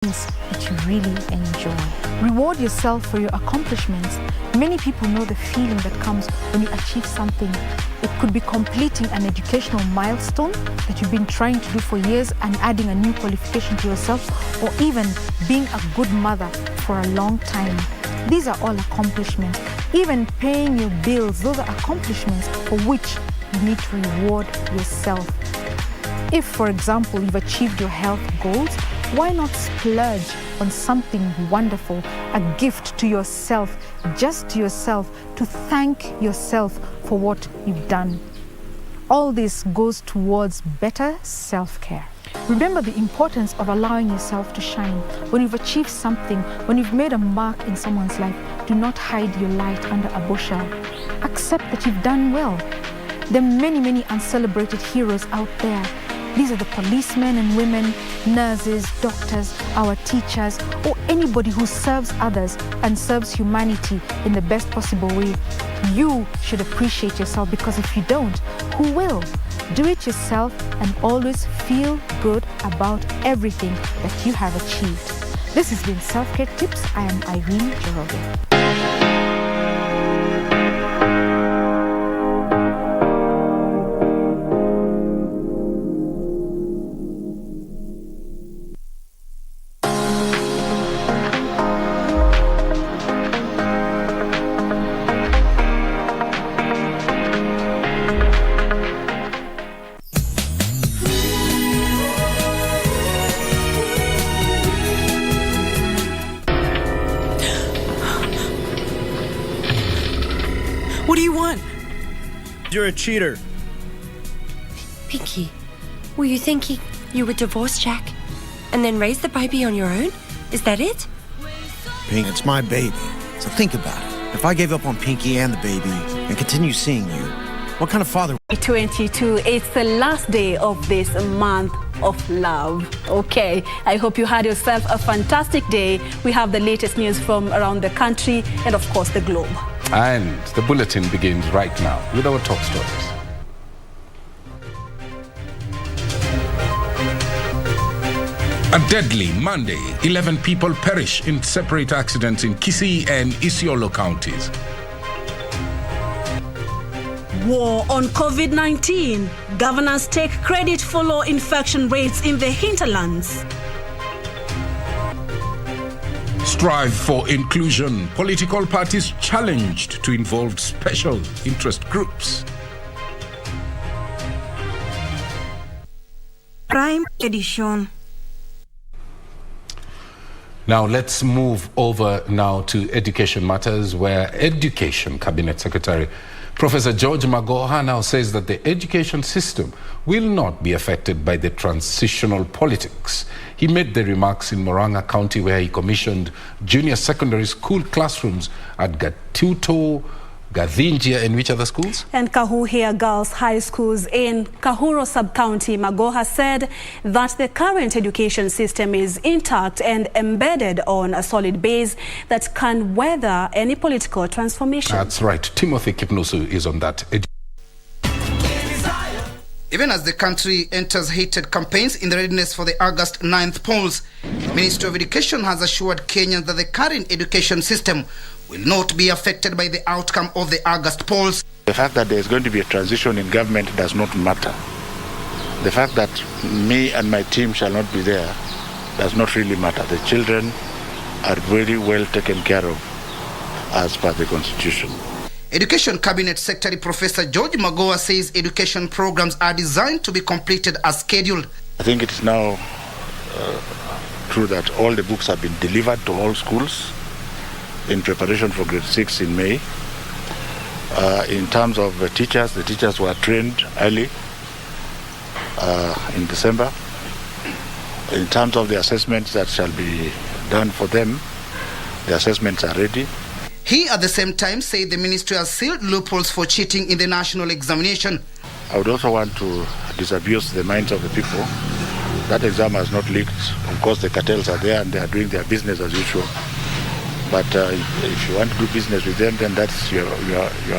things that you really enjoy. Reward yourself for your accomplishments. Many people know the feeling that comes when you achieve something. It could be completing an educational milestone that you've been trying to do for years and adding a new qualification to yourself, or even being a good mother for a long time. These are all accomplishments. Even paying your bills, those are accomplishments for which you need to reward yourself. If, for example, you've achieved your health goals, why not splurge on something wonderful, a gift to yourself, just to yourself, to thank yourself for what you've done? All this goes towards better self-care. Remember the importance of allowing yourself to shine. When you've achieved something, when you've made a mark in someone's life, do not hide your light under a bushel. Accept that you've done well. There are many, many uncelebrated heroes out there. These are the policemen and women, nurses, doctors, our teachers, or anybody who serves others and serves humanity in the best possible way. You should appreciate yourself, because if you don't, who will? Do it yourself and always feel good about everything that you have achieved. This has been Self-Care Tips. I am Irene Joroge. What do you want? You're a cheater. Pinky, were you thinking you would divorce Jack and then raise the baby on your own? Is that it? Pink, it's my baby. So think about it. If I gave up on Pinky and the baby and continue seeing you, what kind of father? 22, it's the last day of this month of love. Okay, I hope you had yourself a fantastic day. We have the latest news from around the country and of course the globe. And the bulletin begins right now with our top stories. A deadly Monday. 11 people perish in separate accidents in Kisii and Isiolo counties. War on COVID-19. Governors take credit for low infection rates in the hinterlands. Strive for inclusion. Political parties challenged to involve special interest groups. Prime edition. Now let's move over now to education matters, where Education Cabinet Secretary Professor George Magoha now says that the education system will not be affected by the transitional politics. He made the remarks in Murang'a County, where he commissioned junior secondary school classrooms at Gatuto, Gathinjia, and which other schools? And Kahuhia Girls High Schools in Kahuro Sub-County. Magoha said that the current education system is intact and embedded on a solid base that can weather any political transformation. That's right. Timothy Kipnusu is on that. Even as the country enters heated campaigns in the readiness for the August 9th polls, the Ministry of Education has assured Kenyans that the current education system will not be affected by the outcome of the August polls. The fact that there is going to be a transition in government does not matter. The fact that me and my team shall not be there does not really matter. The children are very well taken care of as per the Constitution. Education Cabinet Secretary Professor George Magoha says education programs are designed to be completed as scheduled. I think it is now true that all the books have been delivered to all schools in preparation for grade 6 in May. In terms of the teachers were trained early in December. In terms of the assessments that shall be done for them, the assessments are ready. He at the same time said the ministry has sealed loopholes for cheating in the national examination. I would also want to disabuse the minds of the people. That exam has not leaked. Of course, the cartels are there and they are doing their business as usual. But if you want to do business with them, then that's your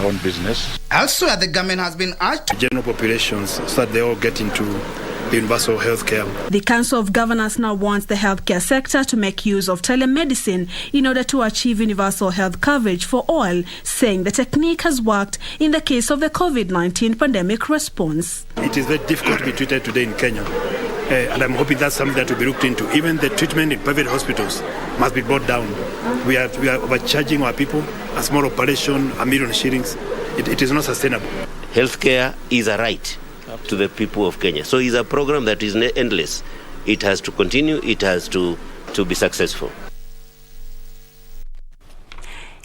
own business. Elsewhere, the government has been urged to General populations so that they all get into the universal health care. The Council of Governors now wants the healthcare sector to make use of telemedicine in order to achieve universal health coverage for all, saying the technique has worked in the case of the COVID-19 pandemic response. It is very difficult to be treated today in Kenya, and I'm hoping that's something that will be looked into. Even the treatment in private hospitals must be brought down. We are overcharging our people. A small operation, 1 million shillings. It is not sustainable. Healthcare is a right to the people of Kenya. So it's a program that is endless. It has to continue. It has to be successful.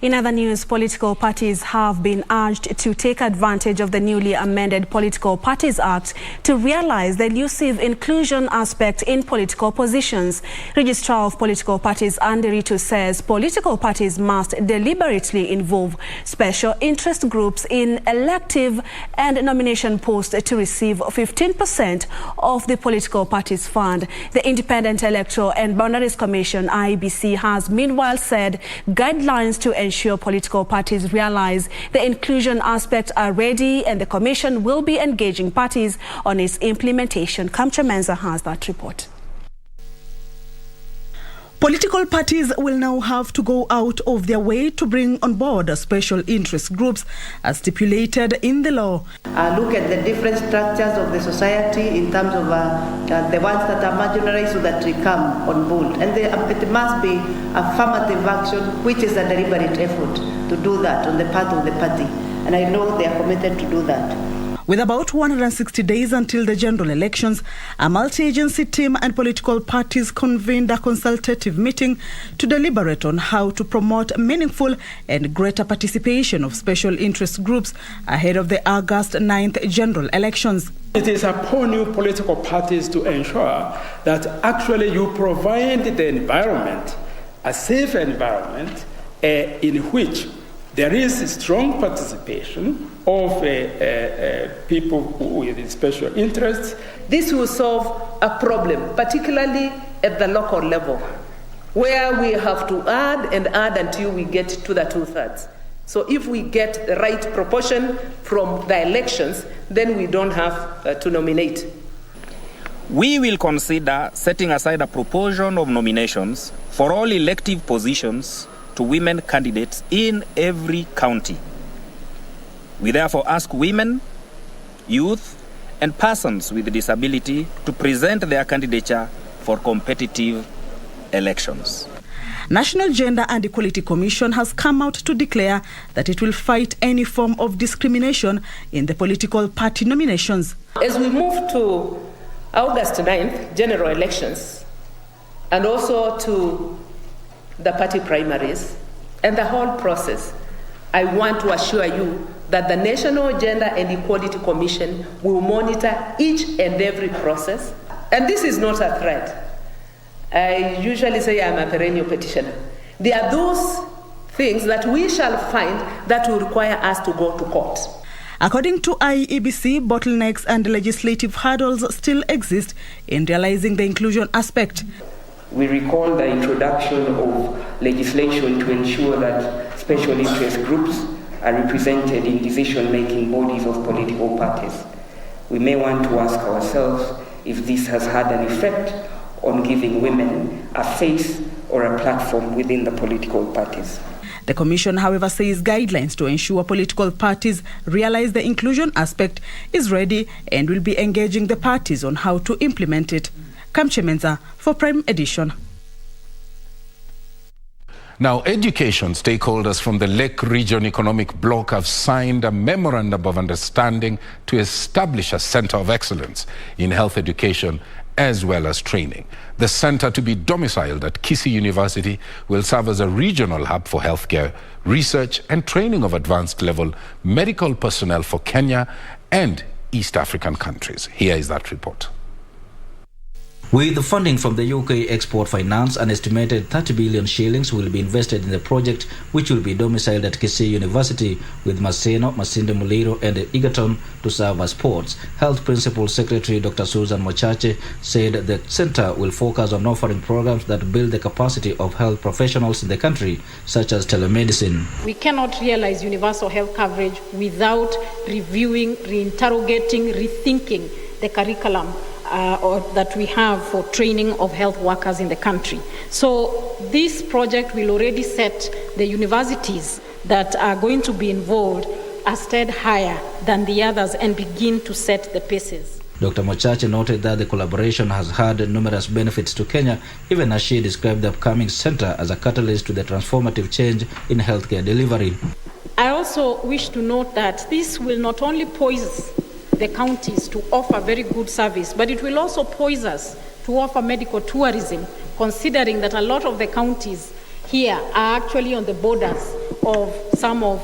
In other news, political parties have been urged to take advantage of the newly amended Political Parties Act to realize the elusive inclusion aspect in political positions. Registrar of Political Parties Andy Ritu says political parties must deliberately involve special interest groups in elective and nomination posts to receive 15% of the political parties fund. The Independent Electoral and Boundaries Commission, IEBC, has meanwhile said guidelines to ensure political parties realize the inclusion aspect are ready, and the Commission will be engaging parties on its implementation. Kamcha Menza has that report. Political parties will now have to go out of their way to bring on board special interest groups as stipulated in the law. Look at the different structures of the society in terms of the ones that are marginalized so that we come on board. And it must be affirmative action, which is a deliberate effort to do that on the part of the party. And I know they are committed to do that. With about 160 days until the general elections, a multi-agency team and political parties convened a consultative meeting to deliberate on how to promote meaningful and greater participation of special interest groups ahead of the August 9th general elections. It is upon you political parties to ensure that actually you provide the environment, a safe environment in which there is strong participation of people with special interests. This will solve a problem, particularly at the local level, where we have to add until we get to the 2/3. So if we get the right proportion from the elections, then we don't have to nominate. We will consider setting aside a proportion of nominations for all elective positions to women candidates in every county. We therefore ask women, youth, and persons with disability to present their candidature for competitive elections. National Gender and Equality Commission has come out to declare that it will fight any form of discrimination in the political party nominations. As we move to August 9th general elections, and also to the party primaries and the whole process, I want to assure you that the National Gender and Equality Commission will monitor each and every process. And this is not a threat. I usually say I'm a perennial petitioner. There are those things that we shall find that will require us to go to court. According to IEBC, bottlenecks and legislative hurdles still exist in realizing the inclusion aspect. We recall the introduction of legislation to ensure that special interest groups are represented in decision-making bodies of political parties. We may want to ask ourselves if this has had an effect on giving women a face or a platform within the political parties. The Commission, however, says guidelines to ensure political parties realize the inclusion aspect is ready and will be engaging the parties on how to implement it. Kamche Menza for Prime Edition. Now, education stakeholders from the Lake Region Economic Bloc have signed a memorandum of understanding to establish a center of excellence in health education as well as training. The center, to be domiciled at KBC University, will serve as a regional hub for healthcare, research and training of advanced level medical personnel for Kenya and East African countries. Here is that report. With the funding from the UK Export Finance, an estimated 30 billion shillings will be invested in the project, which will be domiciled at KBC University, with Maseno, Masinde Muliro and Egerton to serve as ports. Health Principal Secretary Dr. Susan Mochache said the centre will focus on offering programs that build the capacity of health professionals in the country, such as telemedicine. We cannot realize universal health coverage without reviewing, reinterrogating, rethinking the curriculum or that we have for training of health workers in the country. So this project will already set the universities that are going to be involved a step higher than the others and begin to set the paces. Dr. Mochache noted that the collaboration has had numerous benefits to Kenya, even as she described the upcoming center as a catalyst to the transformative change in healthcare delivery. I also wish to note that this will not only poise the counties to offer very good service, but it will also poise us to offer medical tourism, considering that a lot of the counties here are actually on the borders of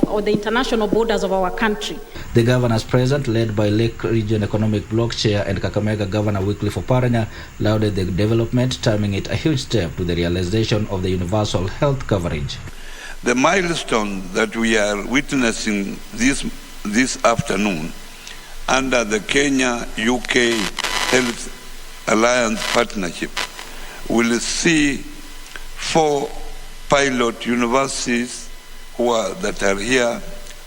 or the international borders of our country. The governors present, led by Lake Region Economic Bloc Chair and Kakamega Governor Wycliffe Oparanya, lauded the development, terming it a huge step to the realization of the universal health coverage. The milestone that we are witnessing this afternoon under the Kenya-UK Health Alliance Partnership will see 4 pilot universities that are here,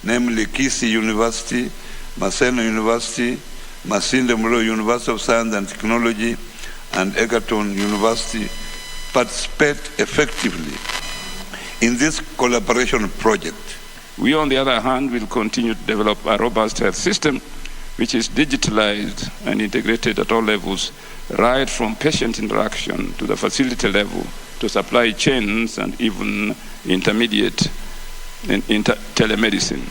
namely Kisii University, Maseno University, Masinde Muliro University of Science and Technology, and Egerton University, participate effectively in this collaboration project. We, on the other hand, will continue to develop a robust health system which is digitalized and integrated at all levels, right from patient interaction to the facility level, to supply chains and even intermediate in telemedicine.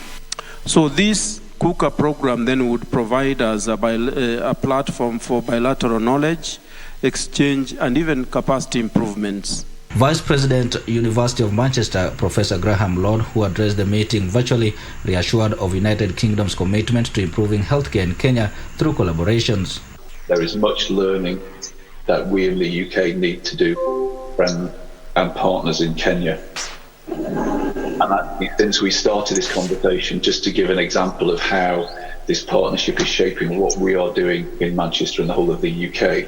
So this KUKA program then would provide us a platform for bilateral knowledge, exchange, and even capacity improvements. Vice President, University of Manchester, Professor Graham Lord, who addressed the meeting virtually, reassured of United Kingdom's commitment to improving healthcare in Kenya through collaborations. There is much learning that we in the UK need to do, friends and partners in Kenya. And actually, since we started this conversation, just to give an example of how this partnership is shaping what we are doing in Manchester and the whole of the UK,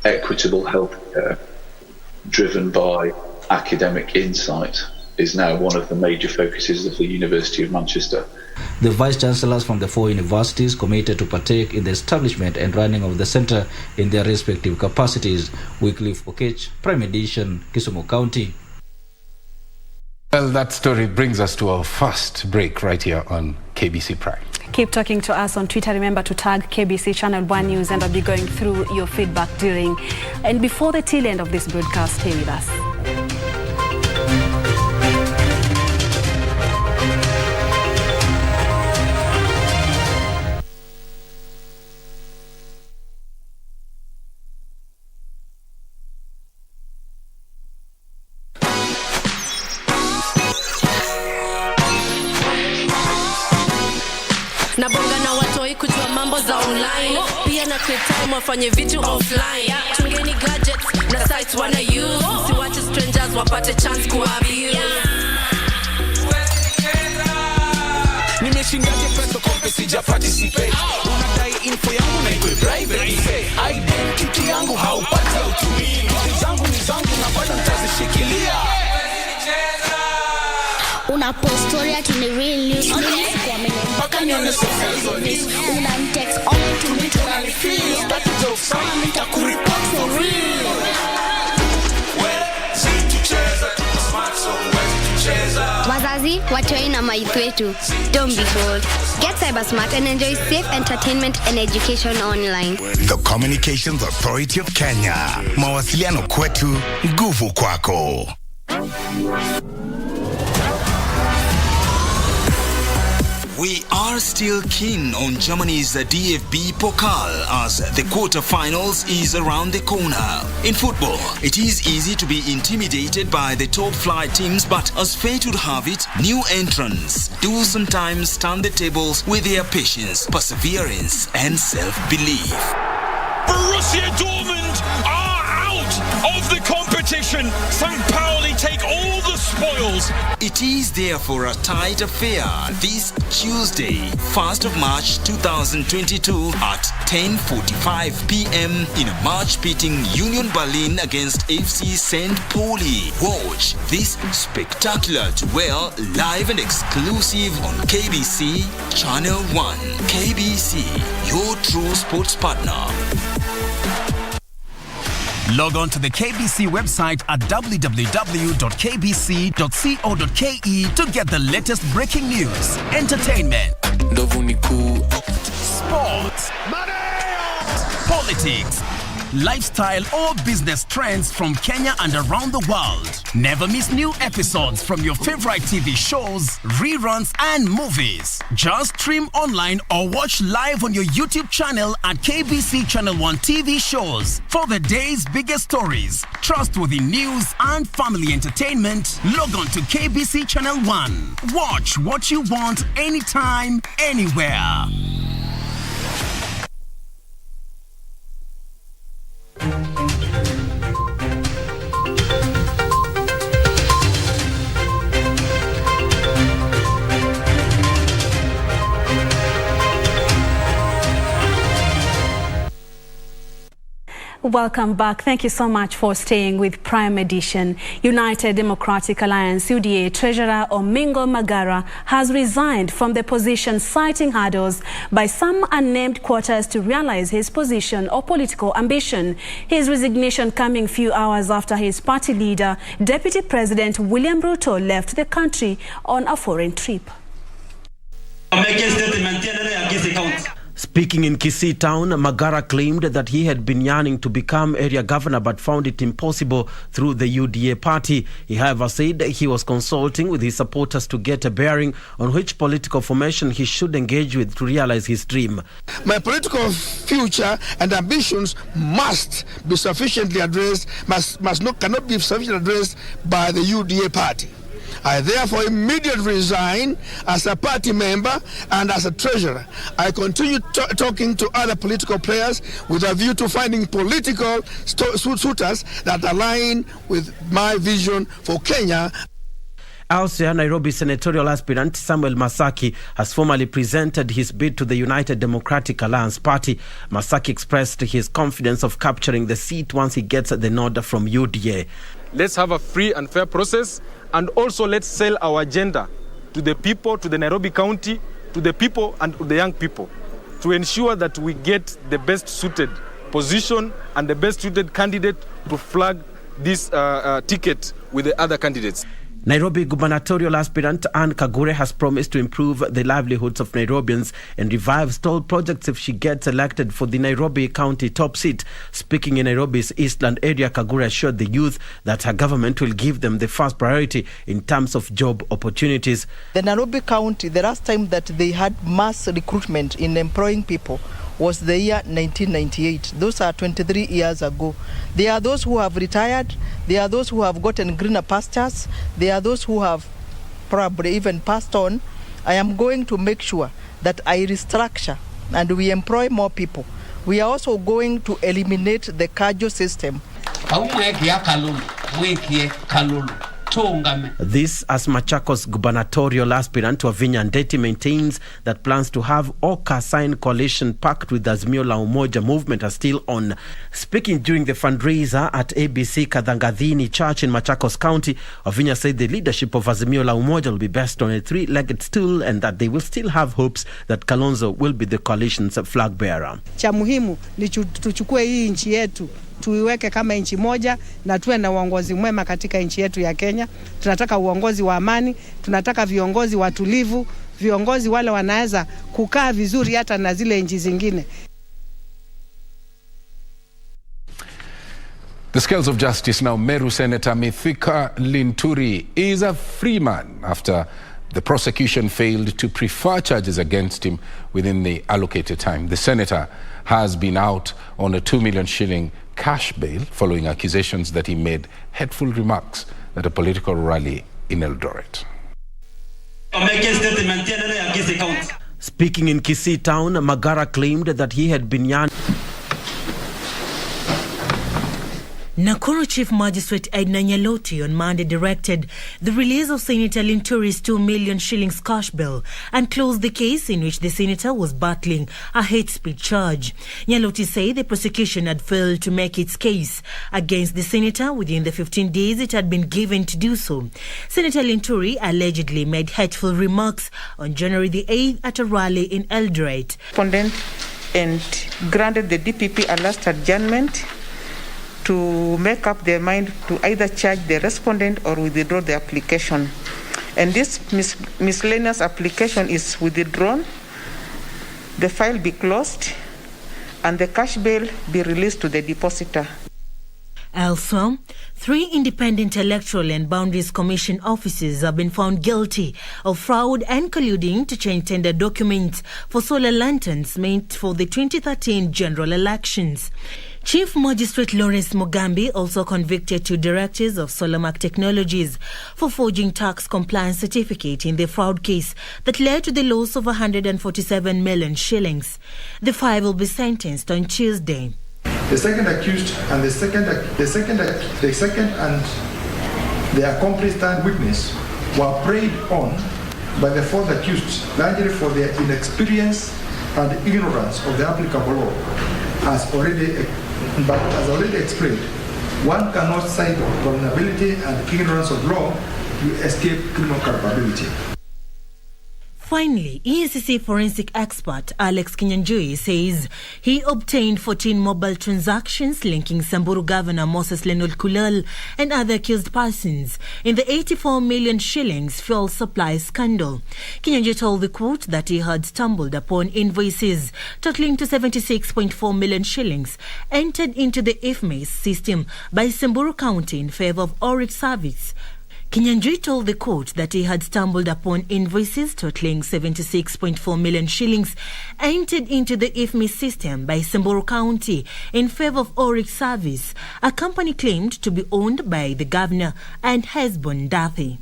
equitable healthcare driven by academic insight is now one of the major focuses of the University of Manchester. The vice-chancellors from the 4 universities committed to partake in the establishment and running of the centre in their respective capacities. Wycliffe Okech, Prime Edition, Kisumu County. Well, that story brings us to our first break right here on KBC Prime. Keep talking to us on Twitter. Remember to tag KBC Channel 1 News, and I'll be going through your feedback during and before the tail end of this broadcast. Stay with us. Nabonga na watoi kujua mambo za online, pia na create time wafanye vitu offline. Tungeni gadgets na sites wana use, siwache strangers wapate chance kuabuse. Nimeshindaje presto kompe sija participate. Unadai info yangu na ikwe private. Identity yangu haupati utumii. Vitu zangu ni zangu na bado nitazishikilia. Una post story ati ni real news. Mpaka nione sasa hizo news. Una text all to me to unanifeel. Staki jokes sana nitakureport for real. Wazazi, watoi na maithu wetu, don't be fooled. Get cyber smart and enjoy safe entertainment and education online. The Communications Authority of Kenya. Mawasiliano kwetu, nguvu kwako. We are still keen on Germany's DFB Pokal as the quarter-finals is around the corner. In football, it is easy to be intimidated by the top-flight teams, but as fate would have it, new entrants do sometimes turn the tables with their patience, perseverance, and self-belief. Borussia Dortmund are out of the competition. competition, St. Pauli take all the spoils. It is therefore a tight affair this Tuesday, 1st of March 2022 at 10:45 p.m. in a match pitting Union Berlin against FC St. Pauli. Watch this spectacular duel live and exclusive on KBC Channel 1. KBC, your true sports partner. Log on to the KBC website at www.kbc.co.ke to get the latest breaking news, entertainment, sports, politics, lifestyle or business trends from Kenya and around the world. Never miss new episodes from your favorite TV shows, reruns and movies. Just stream online or watch live on your YouTube channel at KBC Channel 1 TV shows. For the day's biggest stories, trustworthy news and family entertainment, log on to KBC Channel 1. Watch what you want anytime, anywhere. Welcome back. Thank you so much for staying with Prime Edition. United Democratic Alliance UDA Treasurer Omingo Magara has resigned from the position, citing hurdles by some unnamed quarters to realize his position or political ambition. His resignation coming few hours after his party leader, Deputy President William Ruto, left the country on a foreign trip. Speaking in Kisii town, Magara claimed that he had been yearning to become area governor but found it impossible through the UDA party. He, however, said he was consulting with his supporters to get a bearing on which political formation he should engage with to realize his dream. My political future and ambitions must be sufficiently addressed, cannot be sufficiently addressed by the UDA party. I therefore immediately resign as a party member and as a treasurer. I continue talking to other political players with a view to finding political suitors that align with my vision for Kenya. Elsewhere, Nairobi senatorial aspirant Samuel Masaki has formally presented his bid to the United Democratic Alliance Party. Masaki expressed his confidence of capturing the seat once he gets the nod from UDA. Let's have a free and fair process, and also let's sell our agenda to the people, to the Nairobi County, to the people and to the young people, to ensure that we get the best suited position and the best suited candidate to flag this ticket with the other candidates. Nairobi gubernatorial aspirant Anne Kagure has promised to improve the livelihoods of Nairobians and revive stalled projects if she gets elected for the Nairobi County top seat. Speaking in Nairobi's Eastland area, Kagure assured the youth that her government will give them the first priority in terms of job opportunities. The Nairobi County, the last time that they had mass recruitment in employing people was the year 1998. Those are 23 years ago. There are those who have retired. There are those who have gotten greener pastures. There are those who have probably even passed on. I am going to make sure that I restructure and we employ more people. We are also going to eliminate the Kajo system. This as Machakos gubernatorial aspirant Wavinya Ndeti maintains that plans to have Oka sign coalition pact with Azimio la Umoja movement are still on. Speaking during the fundraiser at ABC Kadhangadhini Church in Machakos County, Wavinya said the leadership of Azimio la Umoja will be based on a three-legged stool and that they will still have hopes that Kalonzo will be the coalition's flag bearer. Cha muhimu ni tuchukue hii nchi yetu, tuiweke kama nchi moja na tuwe na uongozi mwema katika nchi yetu ya Kenya. Tunataka uongozi wa amani, tunataka viongozi watulivu, viongozi wale wanaweza kukaa vizuri hata na zile nchi zingine. The scales of justice now. Meru Senator Mithika Linturi is a free man after the prosecution failed to prefer charges against him within the allocated time. The senator has been out on a 2 million shilling cash bail following accusations that he made hateful remarks at a political rally in Eldoret. Speaking in Kisii town, Magara claimed that he had been Nakuru Chief Magistrate Edna Nyaloti on Monday directed the release of Senator Linturi's 2 million shillings cash bill and closed the case in which the senator was battling a hate speech charge. Nyaloti said the prosecution had failed to make its case against the senator within the 15 days it had been given to do so. Senator Linturi allegedly made hateful remarks on January the 8th at a rally in Eldoret. And granted the DPP a last adjournment to make up their mind to either charge the respondent or withdraw the application. And this miscellaneous application is withdrawn, the file be closed, and the cash bail be released to the depositor. Elsewhere, 3 independent electoral and boundaries commission officers have been found guilty of fraud and colluding to change tender documents for solar lanterns meant for the 2013 general elections. Chief Magistrate Lawrence Mugambi also convicted 2 directors of Solamark Technologies for forging tax compliance certificate in the fraud case that led to the loss of 147 million shillings. The 5 will be sentenced on Tuesday. The second accused and the second and the accomplice and witness were preyed on by the 4th accused, largely for their inexperience and ignorance of the applicable law. As already explained, one cannot cite vulnerability and ignorance of law to escape criminal culpability. Finally, EACC forensic expert Alex Kinyanjui says he obtained 14 mobile transactions linking Samburu Governor Moses Leonard Kulal and other accused persons in the 84 million shillings fuel supply scandal. Kinyanjui told the court that he had stumbled upon invoices totaling to 76.4 million shillings entered into the IFMAS system by Samburu County in favor of Oryx Service. Kinyanjui told the court that he had stumbled upon invoices totaling 76.4 million shillings entered into the IFMAS system by Samburu County in favor of Oryx Service, a company claimed to be owned by the governor and Hezbon Dathi.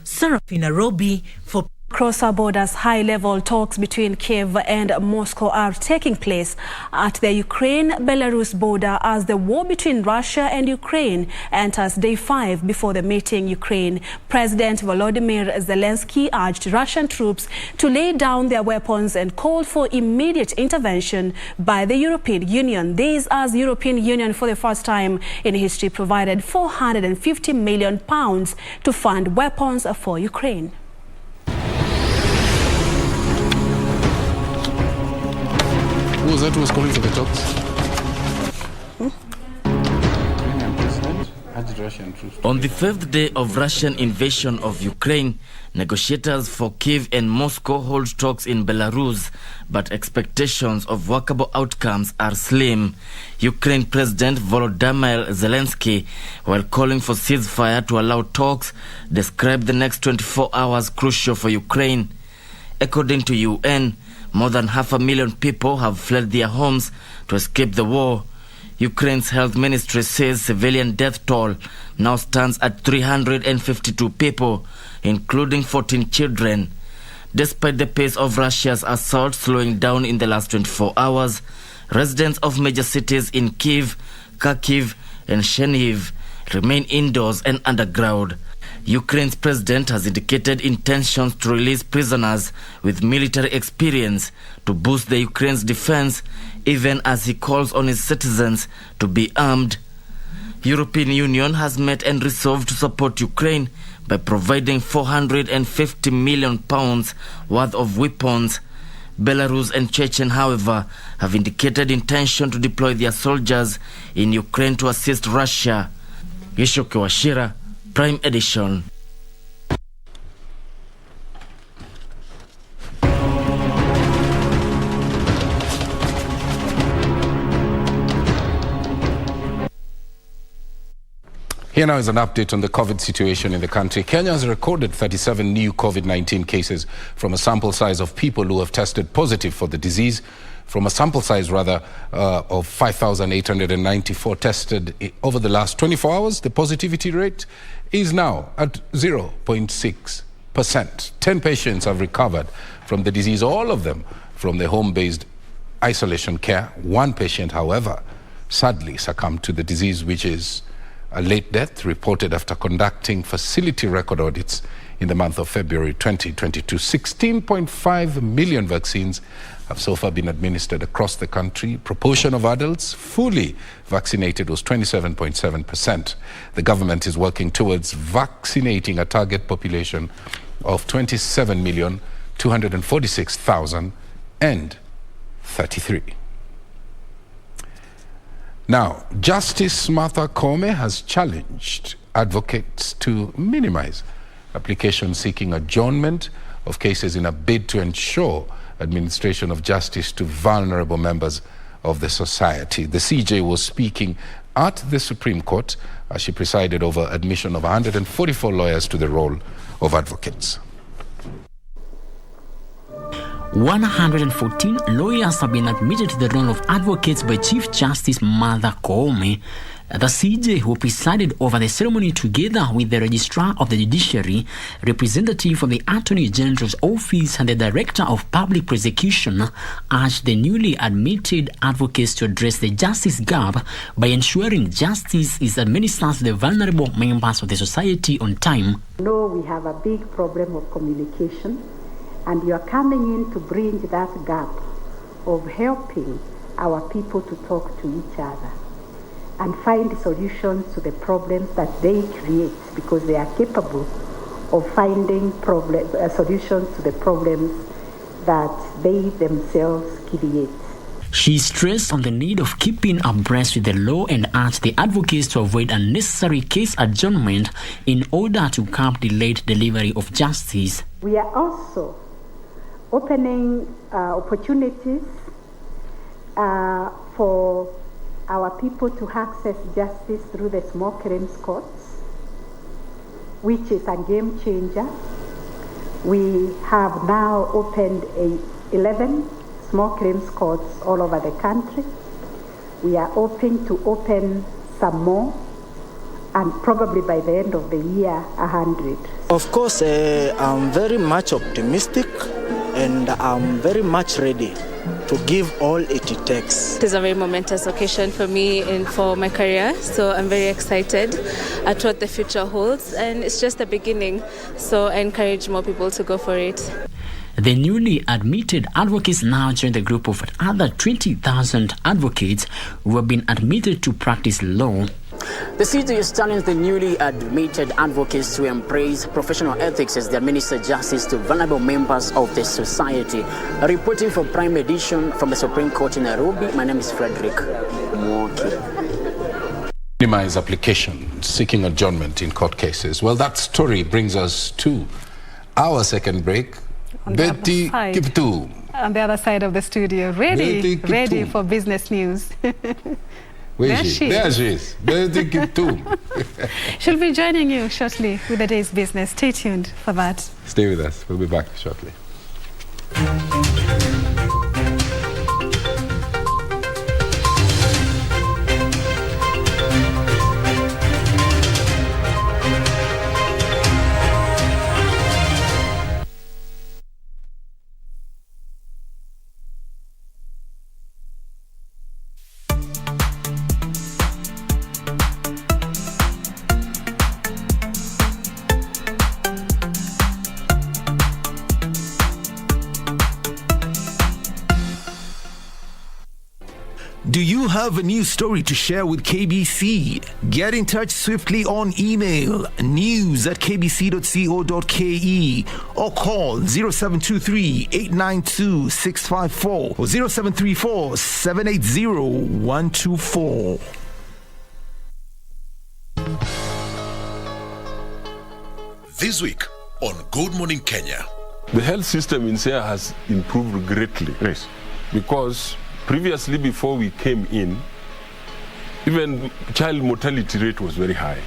Serafina Robi for Across our borders, high-level talks between Kiev and Moscow are taking place at the Ukraine-Belarus border as the war between Russia and Ukraine enters day 5 before the meeting. Ukraine President Volodymyr Zelensky urged Russian troops to lay down their weapons and called for immediate intervention by the European Union. This as European Union for the first time in history provided £450 million to fund weapons for Ukraine. Who was that who was calling for the talks? On the 5th day of Russian invasion of Ukraine, negotiators for Kiev and Moscow hold talks in Belarus, but expectations of workable outcomes are slim. Ukraine President Volodymyr Zelensky, while calling for ceasefire to allow talks, described the next 24 hours crucial for Ukraine. According to UN, more than 500,000 people have fled their homes to escape the war. Ukraine's health ministry says civilian death toll now stands at 352 people, including 14 children. Despite the pace of Russia's assault slowing down in the last 24 hours, residents of major cities in Kyiv, Kharkiv, and Chernihiv remain indoors and underground. Ukraine's president has indicated intentions to release prisoners with military experience to boost the Ukraine's defense, even as he calls on his citizens to be armed. European Union has met and resolved to support Ukraine by providing £450 million worth of weapons. Belarus and Chechen, however, have indicated intention to deploy their soldiers in Ukraine to assist Russia. Yeshoke Washira, Prime Edition. Here now is an update on the COVID situation in the country. Kenya has recorded 37 new COVID-19 cases from a sample size of people who have tested positive for the disease. From a sample size, of 5,894 tested over the last 24 hours, the positivity rate is now at 0.6%. 10 patients have recovered from the disease, all of them from the home-based isolation care. One patient, however, sadly succumbed to the disease, which is a late death reported after conducting facility record audits in the month of February 2022. 16.5 million vaccines have so far been administered across the country. Proportion of adults fully vaccinated was 27.7%. The government is working towards vaccinating a target population of 27,246,033. Now, Justice Martha Koome has challenged advocates to minimize applications seeking adjournment of cases in a bid to ensure administration of justice to vulnerable members of the society. The CJ was speaking at the Supreme Court as she presided over admission of 144 lawyers to the role of advocates. 114 lawyers have been admitted to the role of advocates by Chief Justice Martha Koome. The CJ, who presided over the ceremony together with the Registrar of the Judiciary, representative from the Attorney General's Office and the Director of Public Prosecution, urged the newly admitted advocates to address the justice gap by ensuring justice is administered to the vulnerable members of the society on time. No, we have a big problem of communication, and you are coming in to bridge that gap of helping our people to talk to each other and find solutions to the problems that they create, because they are capable of finding solutions to the problems that they themselves create. She stressed on the need of keeping abreast with the law and urged the advocates to avoid unnecessary case adjournment in order to curb delayed delivery of justice. We are also opening opportunities for our people to access justice through the small claims courts, which is a game changer. We have now opened 11 small claims courts all over the country. We are hoping to open some more, and probably by the end of the year, 100. Of course, I'm very much optimistic, and I'm very much ready to give all it takes. It is a very momentous occasion for me and for my career, so I'm very excited at what the future holds, and it's just the beginning, so I encourage more people to go for it. The newly admitted advocates now join the group of other 20,000 advocates who have been admitted to practice law. The city is challenging the newly admitted advocates to embrace professional ethics as they administer justice to vulnerable members of the society. Reporting for Prime Edition from the Supreme Court in Nairobi, my name is Frederick Mwoki. Minimize applications seeking adjournment in court cases. Well, that story brings us to our second break. Betty Kiptum. On the other side of the studio, ready for business news. Where is she? There she is. Betty Kiptum. She'll be joining you shortly with the day's business. Stay tuned for that. Stay with us. We'll be back shortly. Do you have a news story to share with KBC? Get in touch swiftly on email news@kbc.co.ke or call 0723-892-654 or 0734-780-124. This week on Good Morning Kenya. The health system in Siaya has improved greatly. Yes. Because previously, before we came in, even child mortality rate was very high.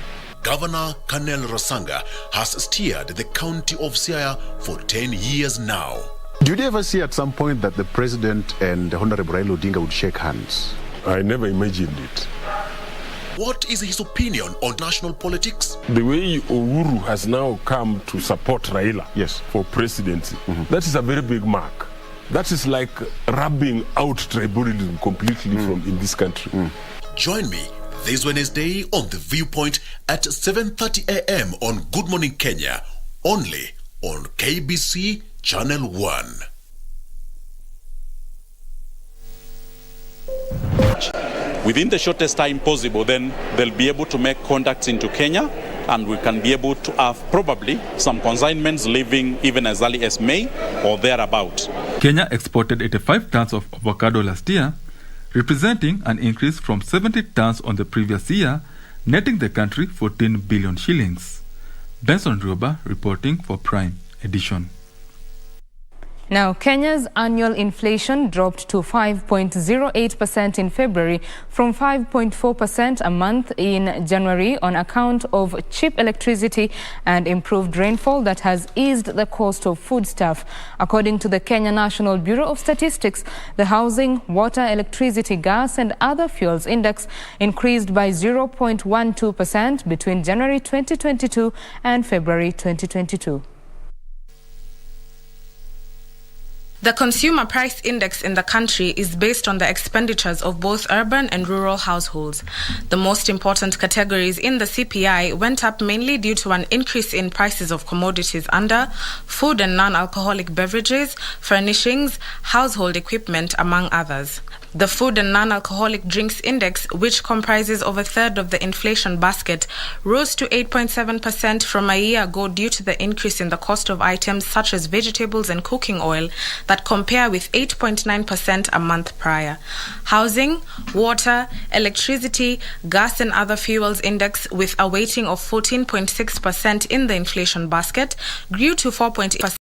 Governor Kanel Rosanga has steered the county of Siaya for 10 years now. Did you ever see at some point that the president and Honorable Raila Odinga would shake hands? I never imagined it. What is his opinion on national politics? The way Uhuru has now come to support Raila for presidency, that is a very big mark. That is like rubbing out tribalism completely from in this country. Join me this Wednesday on The Viewpoint at 7:30 a.m. on Good Morning Kenya, only on KBC Channel 1. Within the shortest time possible, then they'll be able to make contacts into Kenya, and we can be able to have probably some consignments leaving even as early as May or thereabout. Kenya exported 85 tons of avocado last year, representing an increase from 70 tons on the previous year, netting the country 14 billion shillings. Benson Rioba reporting for Prime Edition. Now, Kenya's annual inflation dropped to 5.08% in February from 5.4% a month in January on account of cheap electricity and improved rainfall that has eased the cost of foodstuff. According to the Kenya National Bureau of Statistics, the housing, water, electricity, gas and other fuels index increased by 0.12% between January 2022 and February 2022. The Consumer Price Index in the country is based on the expenditures of both urban and rural households. The most important categories in the CPI went up mainly due to an increase in prices of commodities under food and non-alcoholic beverages, furnishings, household equipment, among others. The Food and Non-Alcoholic Drinks Index, which comprises over a third of the inflation basket, rose to 8.7% from a year ago due to the increase in the cost of items such as vegetables and cooking oil that compare with 8.9% a month prior. Housing, water, electricity, gas and other fuels index, with a weighting of 14.6% in the inflation basket, grew to 4.8%.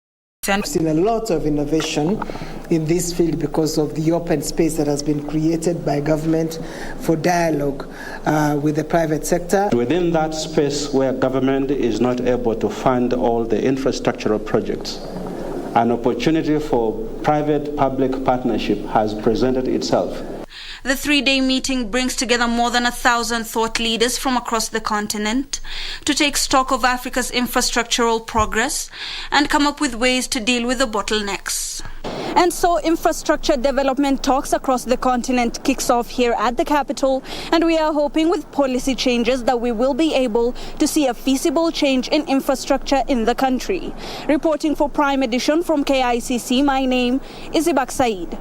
We've seen a lot of innovation in this field because of the open space that has been created by government for dialogue with the private sector. Within that space where government is not able to fund all the infrastructural projects, an opportunity for private-public partnership has presented itself. The three-day meeting brings together more than 1,000 thought leaders from across the continent to take stock of Africa's infrastructural progress and come up with ways to deal with the bottlenecks. And so infrastructure development talks across the continent kicks off here at the capital, and we are hoping with policy changes that we will be able to see a feasible change in infrastructure in the country. Reporting for Prime Edition from KICC, my name is Ibak Said.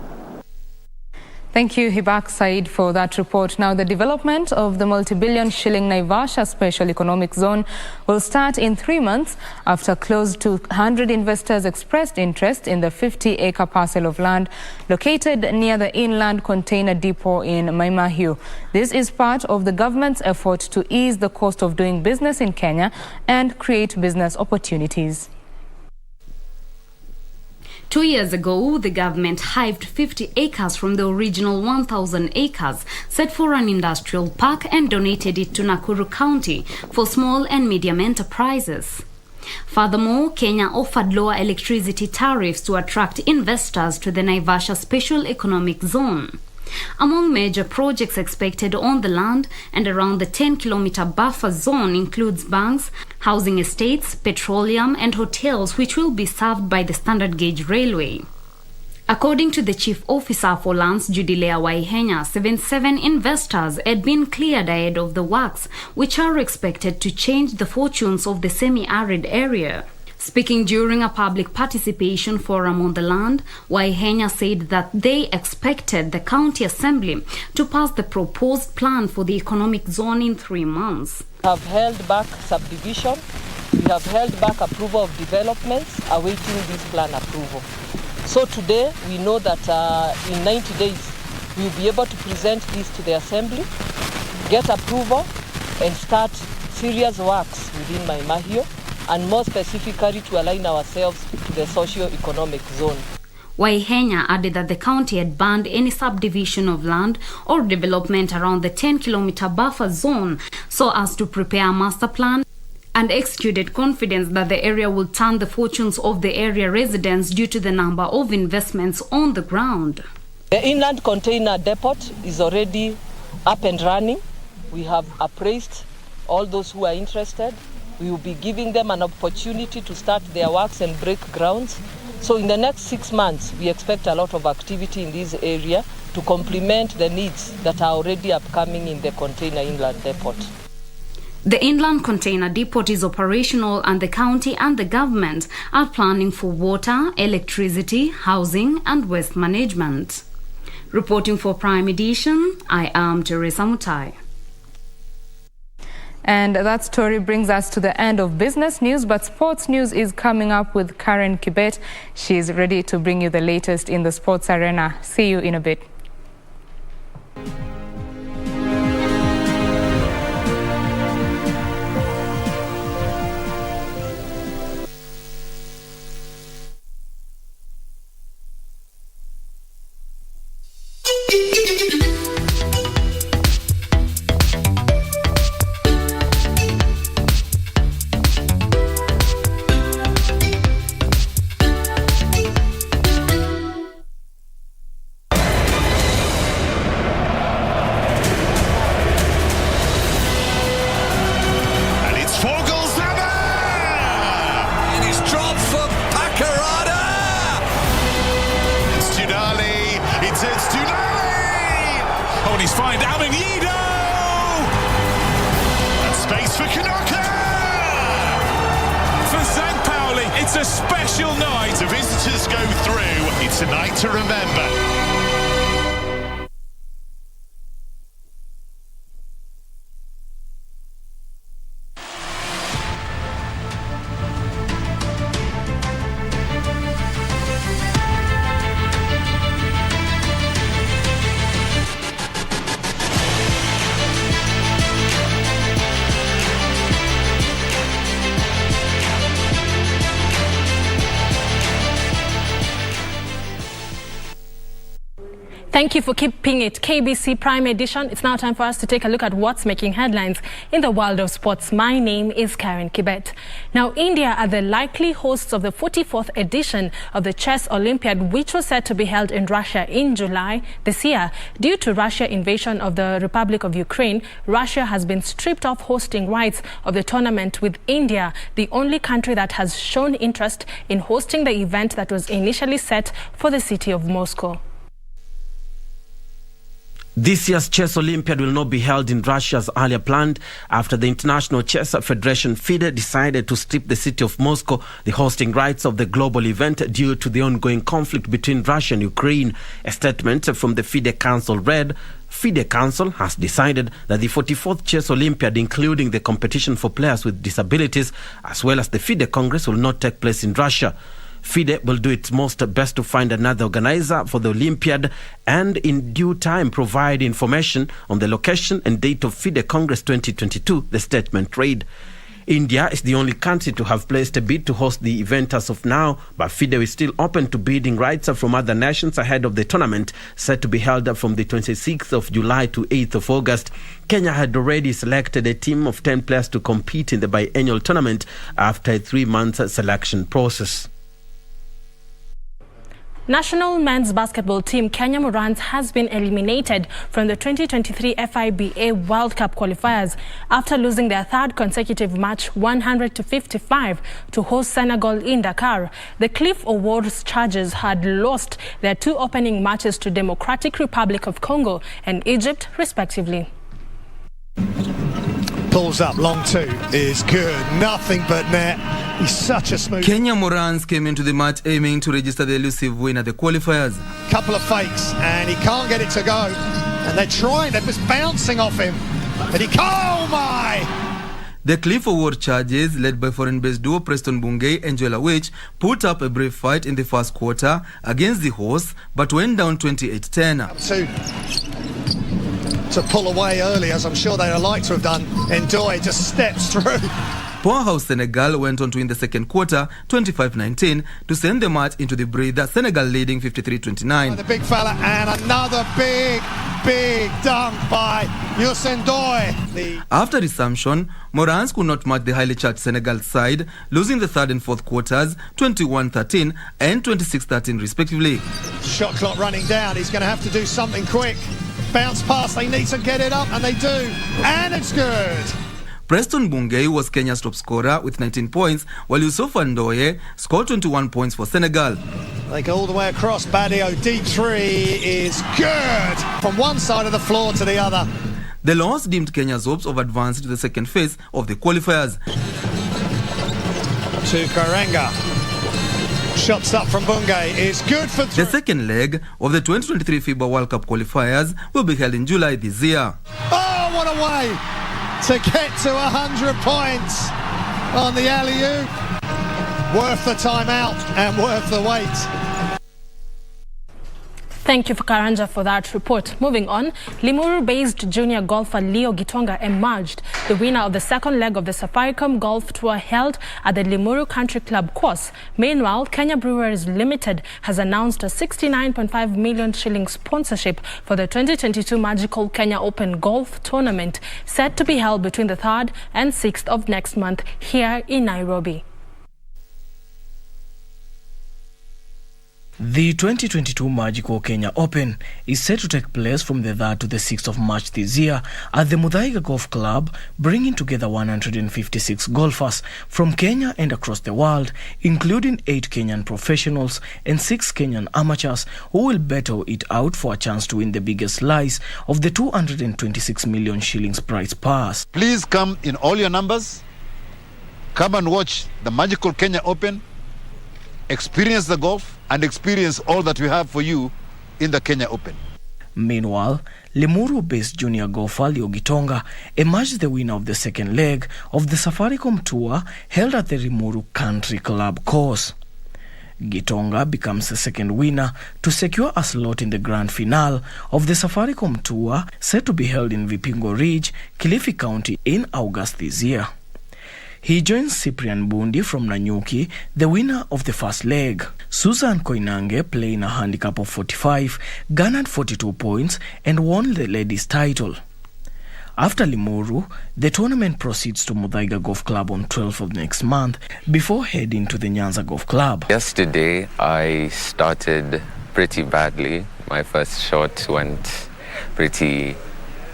Thank you, Hibak Said, for that report. Now, the development of the multi-billion shilling Naivasha Special Economic Zone will start in 3 months after close to 100 investors expressed interest in the 50-acre parcel of land located near the inland container depot in Maimahiu. This is part of the government's effort to ease the cost of doing business in Kenya and create business opportunities. 2 years ago, the government hived 50 acres from the original 1,000 acres set for an industrial park and donated it to Nakuru County for small and medium enterprises. Furthermore, Kenya offered lower electricity tariffs to attract investors to the Naivasha Special Economic Zone. Among major projects expected on the land and around the 10-kilometer buffer zone includes banks, housing estates, petroleum and hotels which will be served by the standard gauge railway. According to the Chief Officer for Lands, Judilea Waihenya, 77 investors had been cleared ahead of the works, which are expected to change the fortunes of the semi-arid area. Speaking during a public participation forum on the land, Waihenya said that they expected the county assembly to pass the proposed plan for the economic zone in 3 months. We have held back subdivision, we have held back approval of developments, awaiting this plan approval. So today we know that in 90 days we will be able to present this to the assembly, get approval and start serious works within Maimahiu, and more specifically to align ourselves to the socio-economic zone. Waihenya added that the county had banned any subdivision of land or development around the 10-kilometer buffer zone so as to prepare a master plan, and exuded confidence that the area will turn the fortunes of the area residents due to the number of investments on the ground. The inland container depot is already up and running. We have appraised all those who are interested. We will be giving them an opportunity to start their works and break grounds. So in the next 6 months, we expect a lot of activity in this area to complement the needs that are already upcoming in the container inland depot. The inland container depot is operational and the county and the government are planning for water, electricity, housing and waste management. Reporting for Prime Edition, I am Teresa Mutai. And that story brings us to the end of business news, but sports news is coming up with Karen Kibet. She is ready to bring you the latest in the sports arena. See you in a bit. It's a special night. The visitors go through. It's a night to remember. Thank you for keeping it KBC Prime Edition. It's now time for us to take a look at what's making headlines in the world of sports. My name is Karen Kibet. Now, India are the likely hosts of the 44th edition of the Chess Olympiad, which was set to be held in Russia in July this year. Due to Russia's invasion of the Republic of Ukraine, Russia has been stripped of hosting rights of the tournament, with India the only country that has shown interest in hosting the event that was initially set for the city of Moscow. This year's Chess Olympiad will not be held in Russia as earlier planned after the International Chess Federation FIDE decided to strip the city of Moscow the hosting rights of the global event due to the ongoing conflict between Russia and Ukraine. A statement from the FIDE Council read, FIDE Council has decided that the 44th Chess Olympiad, including the competition for players with disabilities, as well as the FIDE Congress, will not take place in Russia. FIDE will do its most best to find another organizer for the Olympiad and in due time provide information on the location and date of FIDE Congress 2022, the statement read. India is the only country to have placed a bid to host the event as of now, but FIDE is still open to bidding rights from other nations ahead of the tournament set to be held from the 26th of July to 8th of August. Kenya had already selected a team of 10 players to compete in the biennial tournament after a 3-month selection process. National men's basketball team Kenya Morans has been eliminated from the 2023 FIBA World Cup qualifiers after losing their third consecutive match 100-55 to host Senegal in Dakar. The Cliff Awards Chargers had lost their 2 opening matches to Democratic Republic of Congo and Egypt respectively. Pulls up, long 2 is good, nothing but net. He's such a smooth. Kenya Morans came into the match aiming to register the elusive win at the qualifiers. Couple of fakes and he can't get it to go. And they're just bouncing off him. And oh my! The Cliff Award Chargers, led by foreign-based duo Preston Bungei and Joel Awich, put up a brave fight in the first quarter against the hosts, but went down 28-10. To pull away early, as I'm sure they'd have liked to have done. Ndoye just steps through. Powerhouse Senegal went on to win the second quarter 25-19 to send the match into the breather, Senegal leading 53-29. The big fella and another big dunk by Ndoye. After resumption, Morans could not match the highly charged Senegal side, losing the third and fourth quarters 21-13 and 26-13 respectively. Shot clock running down. He's going to have to do something quick. Bounce pass, they need to get it up, and they do. And it's good. Preston Bungei was Kenya's top scorer with 19 points, while Yusufa Ndoye scored 21 points for Senegal. They go all the way across. Badio, deep three is good. From one side of the floor to the other. The loss dimmed Kenya's hopes of advancing to the second phase of the qualifiers. To Karenga. Shots up from Bungei is good for the second leg of the 2023 FIBA World Cup qualifiers will be held in July this year. Oh, what a way to get to 100 points on the alley-oop. Worth the time out and worth the wait. Thank you, Karanja, for that report. Moving on, Limuru-based junior golfer Leo Gitonga emerged the winner of the second leg of the Safaricom Golf Tour held at the Limuru Country Club course. Meanwhile, Kenya Brewers Limited has announced a 69.5 million shilling sponsorship for the 2022 Magical Kenya Open Golf Tournament, set to be held between the 3rd and 6th of next month here in Nairobi. The 2022 Magical Kenya Open is set to take place from the 3rd to the 6th of March this year at the Muthaiga Golf Club, bringing together 156 golfers from Kenya and across the world, including 8 Kenyan professionals and 6 Kenyan amateurs who will battle it out for a chance to win the biggest slice of the 226 million shillings prize purse. Please come in all your numbers. Come and watch the Magical Kenya Open. Experience the golf and experience all that we have for you in the Kenya Open. Meanwhile, Limuru-based junior golfer Leo Gitonga emerged the winner of the second leg of the Safaricom Tour held at the Limuru Country Club course. Gitonga becomes the second winner to secure a slot in the grand finale of the Safaricom Tour, set to be held in Vipingo Ridge, Kilifi County in August this year. He joins Cyprian Bundi from Nanyuki, the winner of the first leg. Susan Koinange, playing a handicap of 45, garnered 42 points and won the ladies' title. After Limuru, the tournament proceeds to Muthaiga Golf Club on 12th of next month before heading to the Nyanza Golf Club. Yesterday, I started pretty badly. My first shot went pretty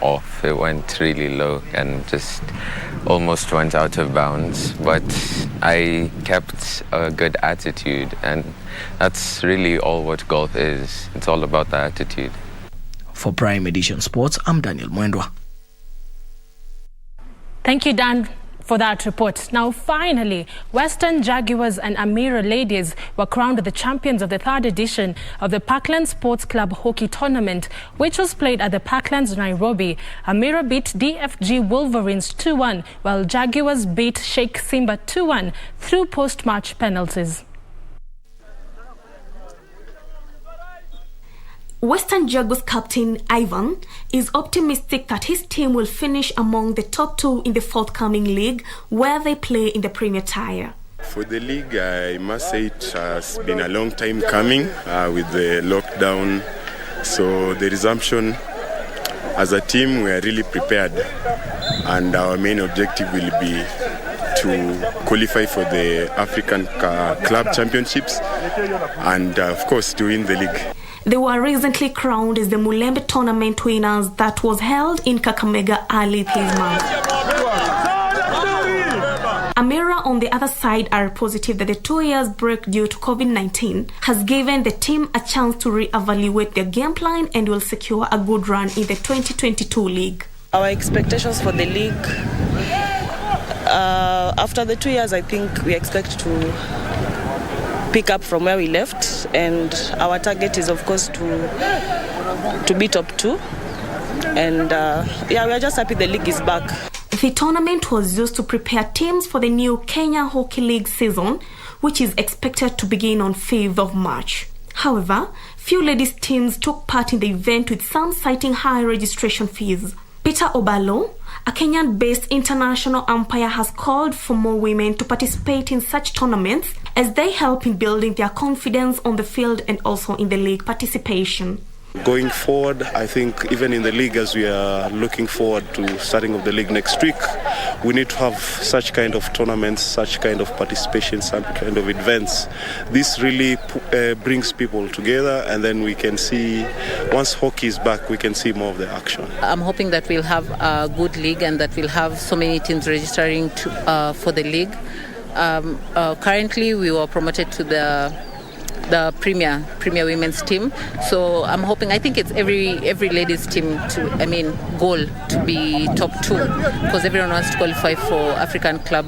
off. It went really low and just almost went out of bounds, but I kept a good attitude, and that's really all what golf is. It's all about the attitude. For Prime Edition Sports, I'm Daniel Mwendwa. Thank you, Dan, for that report. Now, finally, Western Jaguars and Amira ladies were crowned the champions of the 3rd edition of the Parkland Sports Club Hockey Tournament, which was played at the Parklands, Nairobi. Amira beat DFG Wolverines 2-1, while Jaguars beat Sheikh Simba 2-1 through post-match penalties. Western Jaguars captain Ivan is optimistic that his team will finish among the top 2 in the forthcoming league, where they play in the Premier Tier. For the league, I must say it has been a long time coming with the lockdown. So the resumption, as a team, we are really prepared. And our main objective will be to qualify for the African Club Championships and, of course, to win the league. They were recently crowned as the Mulembe tournament winners that was held in Kakamega early this month. Amira, on the other side, are positive that the 2 years break due to COVID-19 has given the team a chance to re-evaluate their game plan and will secure a good run in the 2022 league. Our expectations for the league, after the 2 years, I think we expect to pick up from where we left, and our target is, of course, to be top 2. And we are just happy the league is back. The tournament was used to prepare teams for the new Kenya Hockey League season, which is expected to begin on 5th of March. However, few ladies teams took part in the event, with some citing high registration fees. Peter Obalo, a Kenyan-based international umpire, has called for more women to participate in such tournaments, as they help in building their confidence on the field and also in the league participation. Going forward, I think even in the league, as we are looking forward to starting of the league next week, we need to have such kind of tournaments, such kind of participation, some kind of events. This really brings people together, and then we can see, once hockey is back, we can see more of the action. I'm hoping that we'll have a good league and that we'll have so many teams registering for the league. Currently, we were promoted to the premier women's team, so I'm hoping, I think it's every ladies team goal to be top 2, because everyone wants to qualify for African Club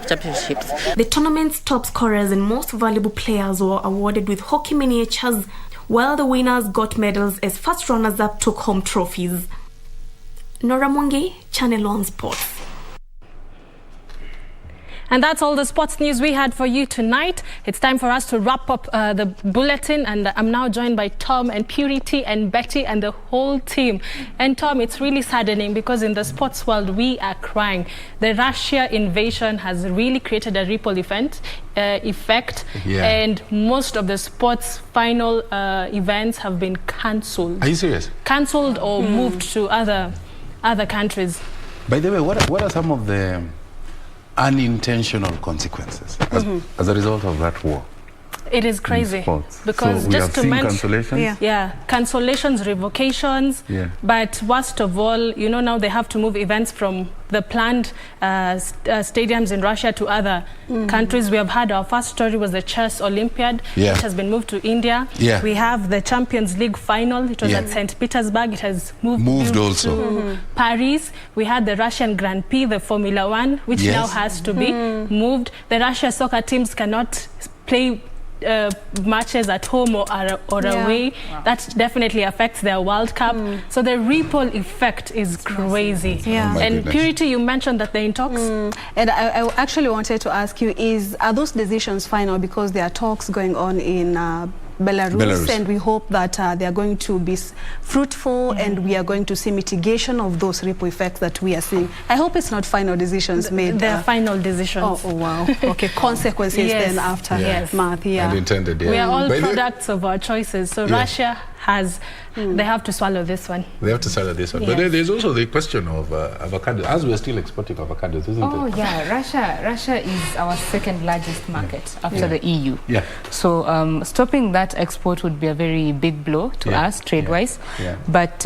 Championships. The tournament's top scorers and most valuable players were awarded with hockey miniatures, while the winners got medals as first runners-up took home trophies. Nora Mwangi, Channel 1 Sports. And that's all the sports news we had for you tonight. It's time for us to wrap up the bulletin, and I'm now joined by Tom and Purity and Betty and the whole team. And Tom, it's really saddening because in the sports world we are crying. The Russia invasion has really created a ripple effect, and most of the sports final events have been cancelled. Are you serious? Cancelled or moved to other countries. By the way, what are some of the unintentional consequences as a result of that war? It is crazy because so just to mention cancellations, cancellations, revocations, but worst of all, now they have to move events from the planned stadiums in Russia to other countries. We have had our first story was the chess Olympiad, which has been moved to India. We have the Champions League final. It was at St. Petersburg. It has moved also to Paris. We had the Russian Grand Prix, the Formula One, which now has to be moved. The Russia soccer teams cannot play matches at home or away. That definitely affects their World Cup. So the ripple effect is crazy. And Purity, you mentioned that they're in talks. And I actually wanted to ask you, are those decisions final because there are talks going on in Belarus, and we hope that they are going to be fruitful and we are going to see mitigation of those ripple effects that we are seeing. I hope it's not final decisions made. They're final decisions. Oh wow. Okay, consequences then after math. Unintended, we are all products of our choices. So Russia has, they have to swallow this one. They have to swallow this one. But there's also the question of avocado, as we're still exporting avocados, isn't it? Oh yeah, Russia is our second largest market after the EU. So stopping that export would be a very big blow to us trade-wise. But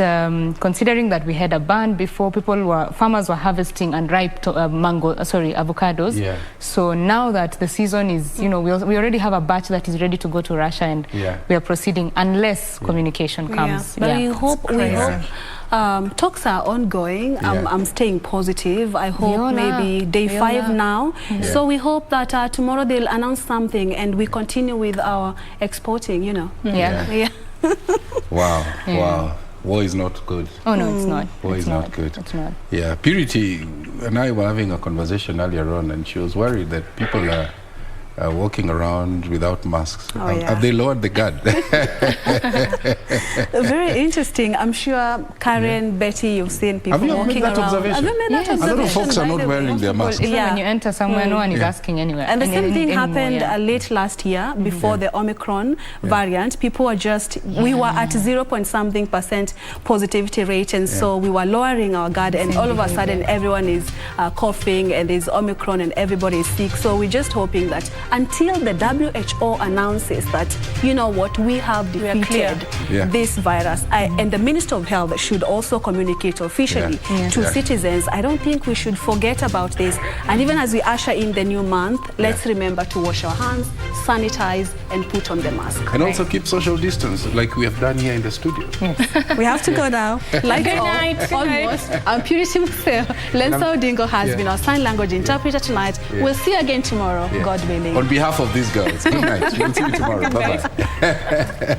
considering that we had a ban before, farmers were harvesting unripe avocados. So now that the season is, we already have a batch that is ready to go to Russia, and we are proceeding unless communication comes. But we hope talks are ongoing. I'm staying positive. I hope maybe day 5 now. So we hope that tomorrow they'll announce something and we continue with our exporting, Wow. War is not good. Oh no, it's not. War is not good. It's not. Yeah, Purity and I were having a conversation earlier on, and she was worried that people are walking around without masks. Have they lowered the guard? Very interesting. I'm sure Karen, Betty, you've seen people walking around. Have you made that observation? A lot of folks are not wearing their masks. Even when you enter somewhere, no one is asking anywhere. And the same thing happened late last year before the Omicron variant. People were we were at 0.something% positivity rate, and so we were lowering our guard, and all of a sudden everyone is coughing, and there's Omicron and everybody is sick. So we're just hoping that until the WHO announces that, we have defeated this virus, and the Minister of Health should also communicate officially to citizens. I don't think we should forget about this. And even as we usher in the new month, let's remember to wash our hands, sanitize, and put on the mask. And also keep social distance, like we have done here in the studio. We have to go now. Good night. Almost. I'm Purity Museo. Lensa Odingo has been our sign language interpreter tonight. We'll see you again tomorrow, God willing. On behalf of these girls, good night. We'll see you tomorrow. Bye-bye.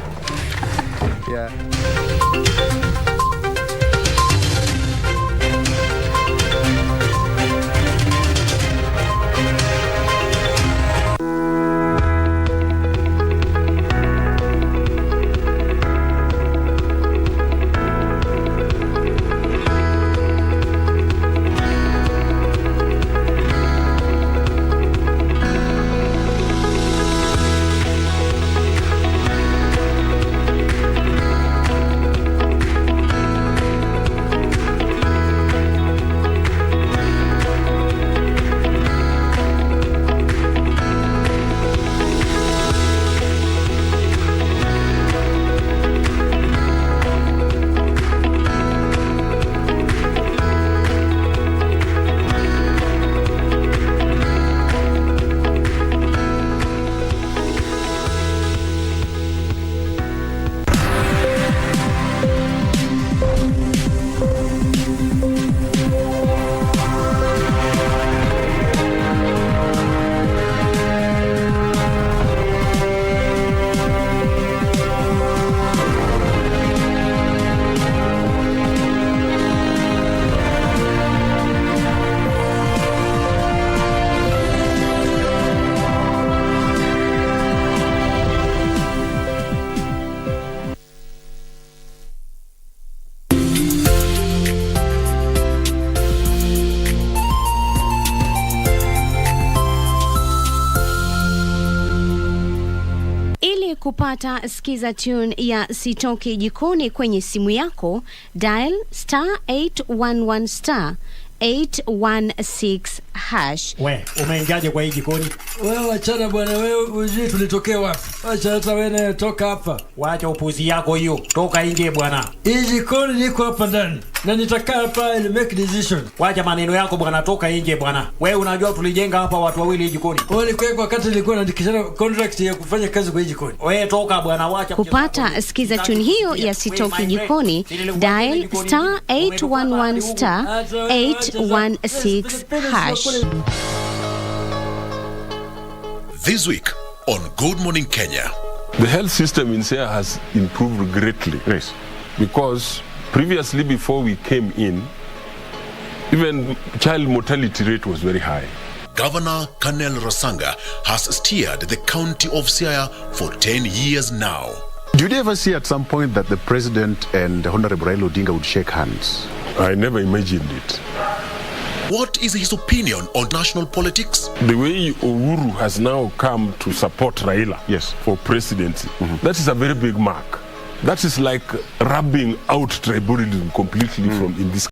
kupata skiza tune ya Sitoki Jikoni kwenye simu yako, dial *811 *816#. We, umeingiaje kwa hii jikoni? Wewe achana bwana, wewe ujui tulitokea wapi? Acha hata wewe toka hapa. Wacha upuzi yako hiyo. Toka nje bwana. Hii jikoni niko hapa ndani. Na nitakaa hapa and make decision. Wacha maneno yako bwana, toka nje bwana. Wewe unajua tulijenga hapa watu wawili hii jikoni. Wewe kwa wakati nilikuwa naandikishana contract ya kufanya kazi kwa hii jikoni. Wewe toka bwana, wacha kupata skiza tune hiyo ya Sitoki Jikoni, dial *811 *816#. This week on Good Morning Kenya. The health system in Siaya has improved greatly. Yes. Because previously, before we came in, even child mortality rate was very high. Governor Kanel Rasanga has steered the county of Siaya for 10 years now. Did you ever see at some point that the president and Honorable Raila Odinga would shake hands? I never imagined it. What is his opinion on national politics? The way Uhuru has now come to support Raila for presidency, that is a very big mark. That is like rubbing out tribalism completely from in this